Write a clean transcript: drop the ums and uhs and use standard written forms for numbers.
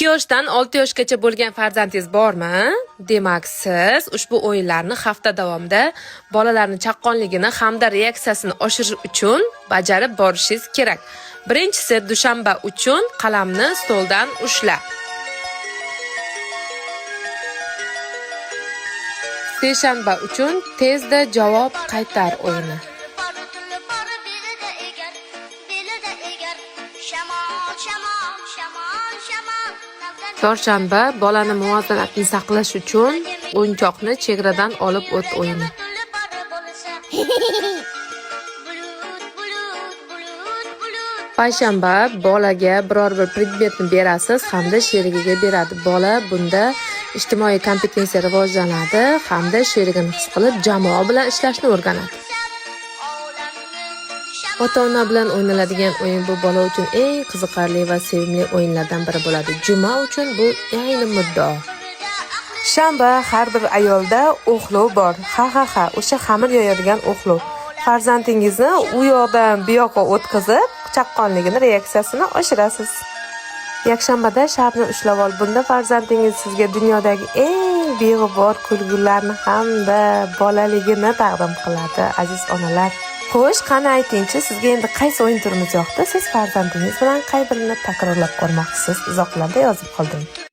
2 yoshdan 6 yoshgacha bo'lgan farzandingiz bormi? Demak, siz ushbu o'yinlarni hafta davomida bolalarning chaqqonligini hamda reaksiyasini oshirish uchun bajarib borishingiz kerak. Birinchisi, dushanba uchun qalamni stoldan ushla. Seshanba uchun tezda javob qaytar o'yini. Chorshanba bolani muvozanatni saqlash uchun o'yinchoqni chegaradan olib o't o'yini. Payshanba bolaga biror bir predmetni berasiz hamda sherigiga beradi. Bola bunda ijtimoiy kompetensiya rivojlanadi hamda sherigini his qilib jamoa bilan ishlashni o'rganadi. Ota-ona bilan o'ynaladigan o'yin bu bola uchun eng qiziqarli va sevimli o'yinlardan biri bo'ladi. Juma uchun bu ayni muddao. Shanba har bir ayolda o'xlov bor. Ha, o'sha xamir yoyadigan o'xlov. Farzandingizni u yoqdan bu yoqqa o'tkazib, chaqqonligini, reaksiyasini oshirasiz. Yakshanbada sharni ushlab ol. Bunda farzandingiz sizga dunyodagi eng beg'ubor kulgularni hamda bolaligini taqdim qiladi, aziz onalar. Xo'sh, qani aytingchi, sizga endi qaysi o'yin turimiz yoqdi? Siz farzandingiz bilan qay birini takrorlab ko'rmoqchisiz? Izohlarda yozib qoldiring.